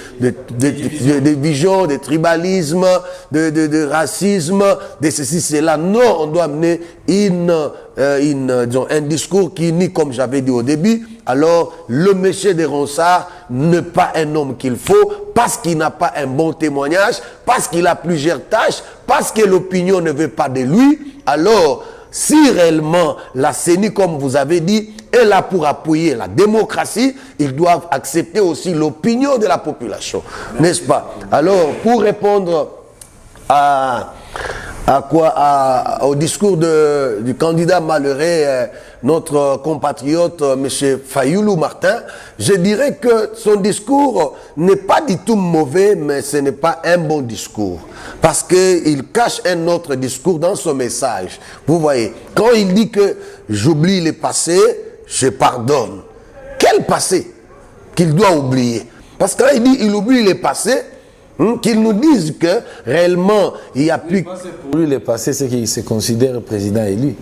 division, de tribalisme, de racisme, de ceci, cela. Non, on doit amener disons, un discours qui unit, comme j'avais dit au début. Alors, le monsieur de Ronsard n'est pas un homme qu'il faut, parce qu'il n'a pas un bon témoignage, parce qu'il a plusieurs tâches, parce que l'opinion ne veut pas de lui. Alors, si réellement la CENI, comme vous avez dit, est là pour appuyer la démocratie, ils doivent accepter aussi l'opinion de la population, n'est-ce pas? Alors, pour répondre au discours du candidat malheureux, notre compatriote M. Fayulu Martin, je dirais que son discours n'est pas du tout mauvais, mais ce n'est pas un bon discours. Parce qu'il cache un autre discours dans son message. Vous voyez, quand il dit que j'oublie le passé, je pardonne. Quel passé qu'il doit oublier? Parce que là, il dit il oublie le passé, qu'ils nous disent que réellement il n'y a plus... Pour lui, le passé, c'est qu'il se considère président élu.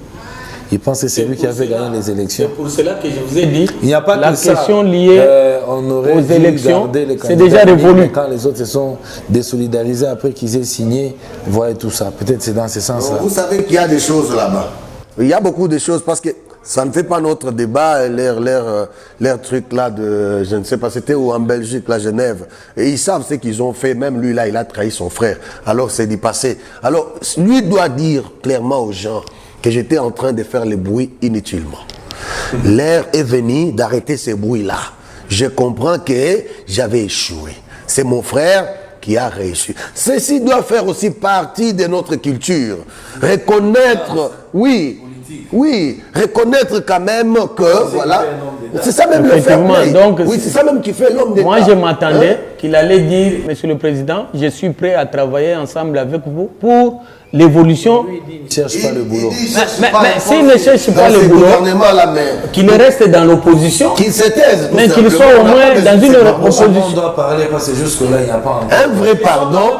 Il pense que c'est lui qui avait gagné les élections. C'est pour cela que je vous ai dit, il n'y a pas la que ça. question liée aux élections, c'est déjà révolu. Quand les autres se sont désolidarisés après qu'ils aient signé, voyez tout ça. Peut-être c'est dans ce sens-là. Vous savez qu'il y a des choses là-bas. Il y a beaucoup de choses parce que ça ne fait pas notre débat, leur truc là de, je ne sais pas, c'était où en Belgique, la Genève. Et ils savent ce qu'ils ont fait, même lui là, il a trahi son frère. Alors c'est du passé. Alors, lui doit dire clairement aux gens que j'étais en train de faire le bruit inutilement. L'heure est venue d'arrêter ce bruit-là. Je comprends que j'avais échoué. C'est mon frère qui a réussi. Ceci doit faire aussi partie de notre culture. Reconnaître, oui, reconnaître quand même que, voilà, c'est ça même le fait. Donc, oui, c'est ça même qui fait l'homme d'État. Moi, je m'attendais qu'il allait dire, Monsieur le Président, je suis prêt à travailler ensemble avec vous pour l'évolution. Il ne cherche pas le boulot. Mais s'il ne cherche pas le boulot, qu'il reste dans l'opposition, qu'il se taise, mais qu'il soit au moins dans une opposition. On doit parler parce que jusque-là, il n'y a pas encore un vrai pardon.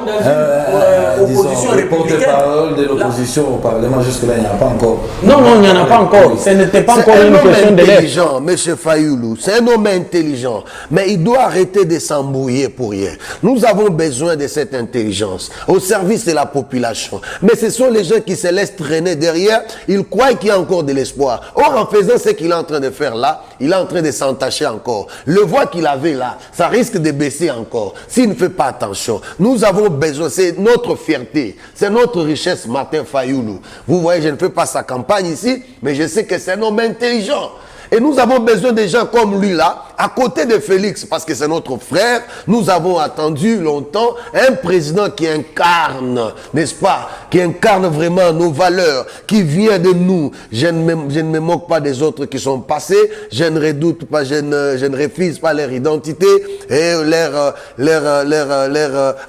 Disons, le porte-parole de l'opposition au Parlement, jusque-là, il n'y a pas encore. Non, il n'y en a pas encore. Ce n'était pas encore une question de l'air. C'est un homme intelligent, M. Fayulu. C'est un homme intelligent. Mais il doit arrêter de s'embrouiller pour rien. Nous avons besoin de cette intelligence au service de la population. Mais ce sont les gens qui se laissent traîner derrière. Ils croient qu'il y a encore de l'espoir. Or, en faisant ce qu'il est en train de faire là, il est en train de s'entacher encore. Le voix qu'il avait là, ça risque de baisser encore. S'il ne fait pas attention. Nous avons besoin, c'est notre fierté, c'est notre richesse, Martin Fayulu. Vous voyez, je ne fais pas sa campagne ici, mais je sais que c'est un homme intelligent. Et nous avons besoin de gens comme lui là, à côté de Félix, parce que c'est notre frère. Nous avons attendu longtemps un président qui incarne, n'est-ce pas, qui incarne vraiment nos valeurs, qui vient de nous. Je ne me moque pas des autres qui sont passés, je ne redoute pas, je ne refuse pas leur identité et leur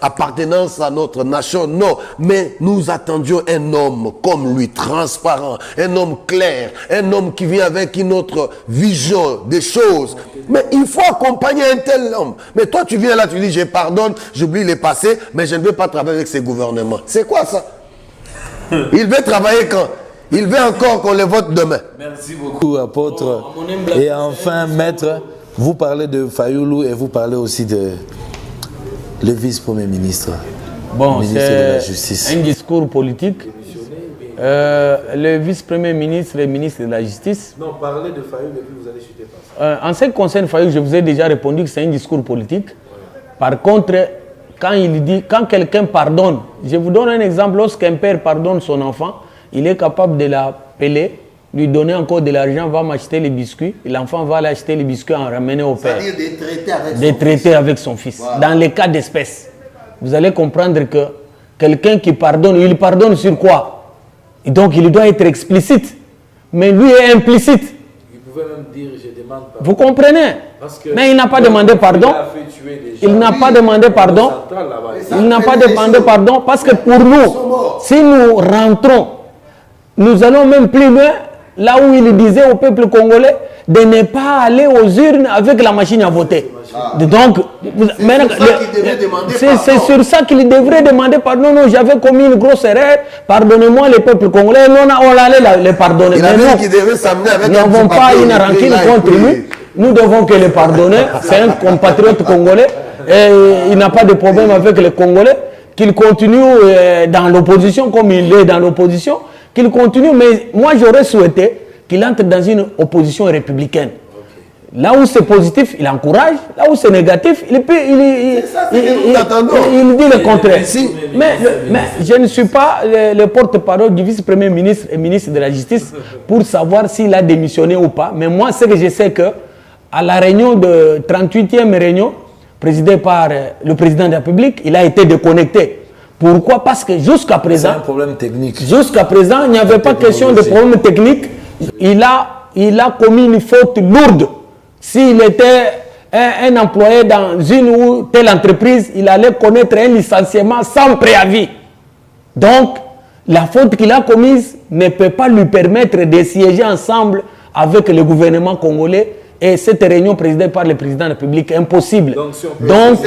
appartenance à notre nation. Non, mais nous attendions un homme comme lui, transparent, un homme clair, un homme qui vient avec une autre vision des choses. Mais il faut accompagner un tel homme. Mais toi, tu viens là, tu dis, je pardonne, j'oublie les passés, mais je ne veux pas travailler avec ces gouvernements. C'est quoi ça? Il veut travailler quand? Il veut encore qu'on le vote demain. Merci beaucoup, apôtre. Et enfin, maître, vous parlez de Fayoulou et vous parlez aussi de le vice-premier ministre. Bon, ministre de la Justice. C'est un discours politique. Le vice-premier ministre et ministre de la Justice. Non, parlez de Fayoulou et puis vous allez chuter par ça. En ce qui concerne Fayoulou, je vous ai déjà répondu que c'est un discours politique. Par contre, quand quelqu'un pardonne, je vous donne un exemple, lorsqu'un père pardonne son enfant, il est capable de l'appeler, lui donner encore de l'argent, va m'acheter les biscuits, et l'enfant va l'acheter les biscuits en ramener au père. C'est-à-dire Des traités avec son fils. Voilà. Dans les cas d'espèce, vous allez comprendre que quelqu'un qui pardonne, il pardonne sur quoi? Et donc il doit être explicite, mais lui est implicite. Il pouvait même dire je demande pardon. Vous comprenez? Mais il n'a pas demandé pardon. Il n'a pas demandé pardon. Il n'a pas demandé pardon parce que pour nous, si nous rentrons, nous allons même plus loin, là où il disait au peuple congolais de ne pas aller aux urnes avec la machine à voter. Donc, c'est sur ça qu'il devrait demander pardon. Non, j'avais commis une grosse erreur, pardonnez-moi les peuples congolais. Non, on allait les pardonner. Il a dit qu'il devait s'amener avec nous n'avons pas une rancune contre lui. Nous devons que les pardonner. C'est un compatriote congolais et il n'a pas de problème avec les Congolais. Qu'il continue dans l'opposition comme il est dans l'opposition. Qu'il continue, mais moi j'aurais souhaité qu'il entre dans une opposition républicaine. Là où c'est positif, il encourage. Là où c'est négatif, il dit le contraire. Mais je ne suis pas le porte-parole du vice-premier ministre et ministre de la Justice pour savoir s'il a démissionné ou pas. Mais moi, ce que je sais que à la réunion de 38e réunion, présidée par le président de la République, il a été déconnecté. Pourquoi? Parce que jusqu'à présent... C'est un problème technique. Jusqu'à présent, il n'y avait pas question de problème technique. Il a commis une faute lourde. S'il était un employé dans une ou telle entreprise, il allait connaître un licenciement sans préavis. Donc, la faute qu'il a commise ne peut pas lui permettre de siéger ensemble avec le gouvernement congolais et cette réunion présidée par le président de la République. Impossible. Donc,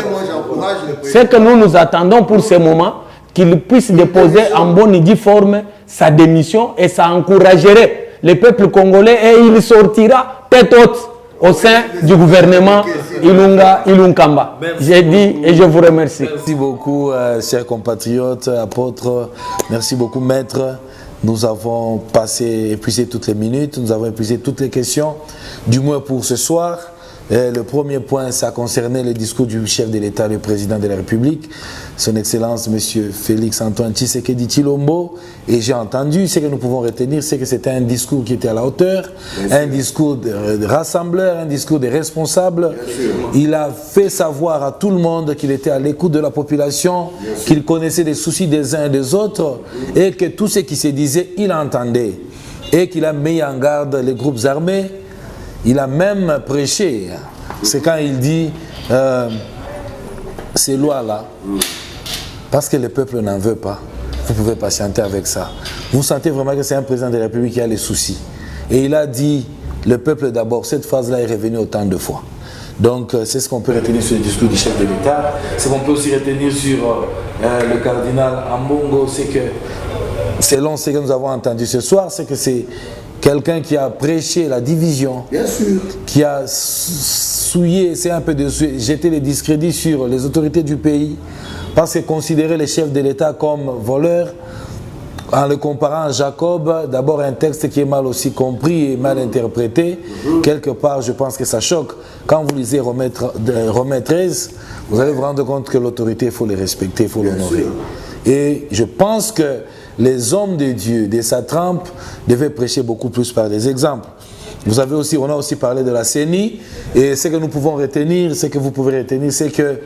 ce que nous attendons pour ce moment, qu'il puisse déposer en bonne et due forme sa démission et ça encouragerait le peuple congolais et il sortira tête haute au sein du gouvernement Ilunkamba. J'ai dit et je vous remercie. Merci beaucoup, chers compatriotes, apôtres. Merci beaucoup, maître. Nous avons épuisé toutes les minutes, nous avons épuisé toutes les questions, du moins pour ce soir. Le premier point, ça concernait le discours du chef de l'État, le président de la République, son Excellence, M. Félix Antoine Tshisekedi Tshilombo. Et j'ai entendu, ce que nous pouvons retenir, c'est que c'était un discours qui était à la hauteur, un discours de rassembleur, un discours de responsable. Il a fait savoir à tout le monde qu'il était à l'écoute de la population, qu'il connaissait les soucis des uns et des autres, et que tout ce qui se disait, il entendait. Et qu'il a mis en garde les groupes armés. Il a même prêché. C'est quand il dit ces lois-là, parce que le peuple n'en veut pas, vous pouvez patienter avec ça. Vous sentez vraiment que c'est un président de la République qui a les soucis. Et il a dit le peuple d'abord. Cette phrase-là est revenue autant de fois. Donc c'est ce qu'on peut retenir sur le discours du chef de l'État. Ce qu'on peut aussi retenir sur le cardinal Ambongo, c'est que selon ce que nous avons entendu ce soir, c'est que c'est quelqu'un qui a prêché la division, qui a souillé, c'est un peu de jeter les discrédits sur les autorités du pays, parce que considérer les chefs de l'État comme voleurs, en le comparant à Jacob, d'abord un texte qui est mal aussi compris et mal interprété. Quelque part, je pense que ça choque. Quand vous lisez Romains 13, vous allez vous rendre compte que l'autorité, il faut les respecter, il faut l'honorer. Et je pense que les hommes de Dieu, de sa trempe, devaient prêcher beaucoup plus par des exemples. On a aussi parlé de la CENI, et ce que nous pouvons retenir, ce que vous pouvez retenir, c'est que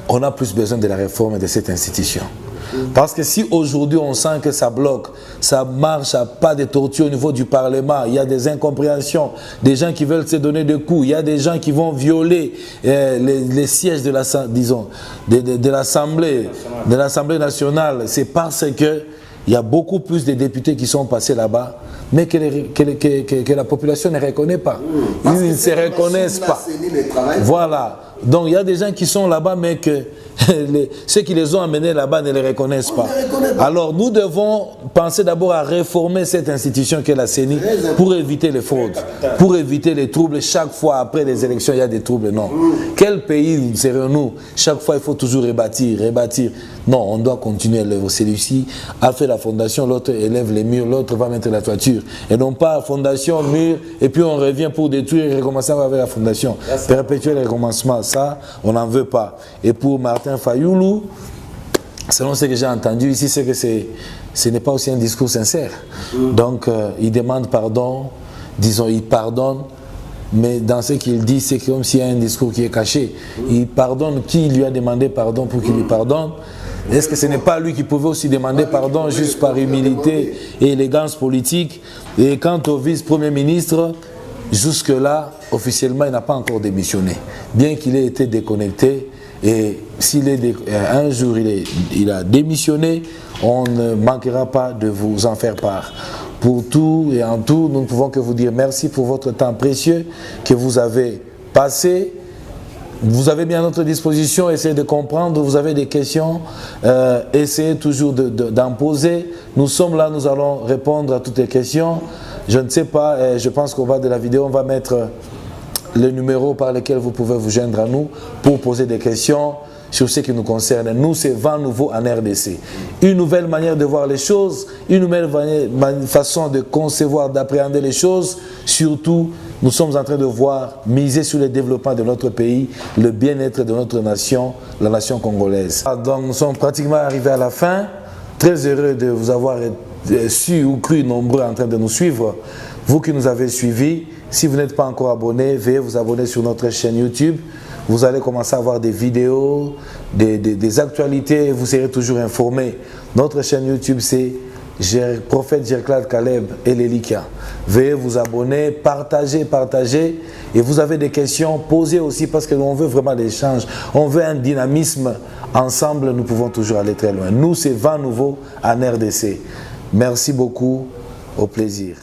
on a plus besoin de la réforme de cette institution. Parce que si aujourd'hui on sent que ça bloque, ça marche à pas de tortue au niveau du Parlement, il y a des incompréhensions, des gens qui veulent se donner des coups, il y a des gens qui vont violer les sièges de l'Assemblée nationale, c'est parce que il y a beaucoup plus de députés qui sont passés là-bas, mais que la population ne reconnaît pas. Ils ne se reconnaissent pas. Voilà. Donc il y a des gens qui sont là-bas, mais que ceux qui les ont amenés là-bas ne les reconnaissent pas. Alors nous devons penser d'abord à réformer cette institution qu'est la CENI pour éviter les fraudes, pour éviter les troubles. Chaque fois après les élections, il y a des troubles. Non. Quel pays serions-nous? Chaque fois, il faut toujours rebâtir, rebâtir. Non, on doit continuer à l'œuvre. Celui-ci a fait la fondation, l'autre élève les murs, l'autre va mettre la toiture. Et non pas fondation, mur, et puis on revient pour détruire et recommencer avec la fondation. Perpétuer le recommencement, ça, on n'en veut pas. Et pour Martin Fayoulou, selon ce que j'ai entendu ici, c'est que ce n'est pas aussi un discours sincère. Donc, il demande pardon, disons, il pardonne, mais dans ce qu'il dit, c'est comme s'il y a un discours qui est caché. Il pardonne qui lui a demandé pardon pour qu'il lui pardonne. Est-ce que ce n'est pas lui qui pouvait aussi demander pardon juste par humilité et élégance politique? Et quant au vice-premier ministre, jusque-là, officiellement, il n'a pas encore démissionné. Bien qu'il ait été déconnecté, et s'il est un jour il a démissionné, on ne manquera pas de vous en faire part. Pour tout et en tout, nous ne pouvons que vous dire merci pour votre temps précieux que vous avez passé. Vous avez mis à notre disposition, essayez de comprendre, vous avez des questions, essayez toujours d'en poser. Nous sommes là, nous allons répondre à toutes les questions. Je ne sais pas, je pense qu'au bas de la vidéo, on va mettre le numéro par lequel vous pouvez vous joindre à nous pour poser des questions sur ce qui nous concerne. Nous, c'est Vent Nouveau en RDC. Une nouvelle manière de voir les choses, une nouvelle façon de concevoir, d'appréhender les choses. Surtout, nous sommes en train de voir, miser sur le développement de notre pays, le bien-être de notre nation, la nation congolaise. Donc, nous sommes pratiquement arrivés à la fin. Très heureux de vous avoir su ou cru nombreux en train de nous suivre. Vous qui nous avez suivis, si vous n'êtes pas encore abonné, veuillez vous abonner sur notre chaîne YouTube. Vous allez commencer à voir des vidéos, des actualités, et vous serez toujours informés. Notre chaîne YouTube, c'est Prophète Gerclade Caleb et Lelika. Veuillez vous abonner, partager, et vous avez des questions, posez aussi, parce que on veut vraiment l'échange, on veut un dynamisme. Ensemble, nous pouvons toujours aller très loin. Nous, c'est Vent Nouveau en RDC. Merci beaucoup, au plaisir.